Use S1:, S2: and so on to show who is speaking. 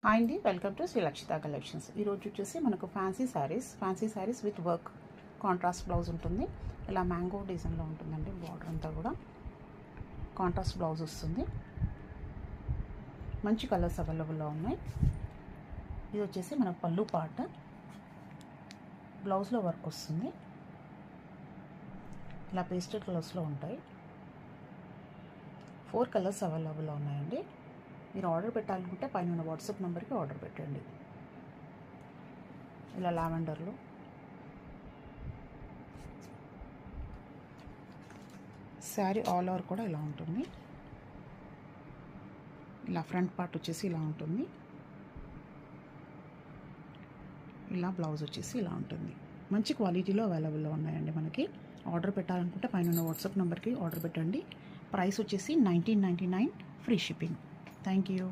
S1: Hi అండి, welcome to Shri లక్షిత collections. ఈరోజు వచ్చేసి మనకు fancy saris with work contrast blouse ఉంటుంది. ఇలా మ్యాంగో డిజైన్లో ఉంటుందండి. బార్డర్ అంతా కూడా కాంట్రాస్ట్ బ్లౌజ్ వస్తుంది. మంచి కలర్స్ అవైలబుల్లో ఉన్నాయి. ఇది వచ్చేసి మన పళ్ళు పార్ట్, బ్లౌజ్లో వర్క్ వస్తుంది. ఇలా పేస్టల్ కలర్స్లో ఉంటాయి. 4 కలర్స్ అవైలబుల్లో ఉన్నాయండి. మీరు ఆర్డర్ పెట్టాలనుకుంటే పైన వాట్సాప్ నెంబర్కి ఆర్డర్ పెట్టండి. ఇలా లావెండర్లో శారీ ఆల్ ఓవర్ కూడా ఇలా ఉంటుంది. ఇలా ఫ్రంట్ పార్ట్ వచ్చేసి ఇలా ఉంటుంది. ఇలా బ్లౌజ్ వచ్చేసి ఇలా ఉంటుంది. మంచి క్వాలిటీలో అవైలబుల్లో ఉన్నాయండి. మనకి ఆర్డర్ పెట్టాలనుకుంటే పైన వాట్సాప్ నెంబర్కి ఆర్డర్ పెట్టండి. ప్రైస్ వచ్చేసి 1999, ఫ్రీ షిప్పింగ్. Thank you.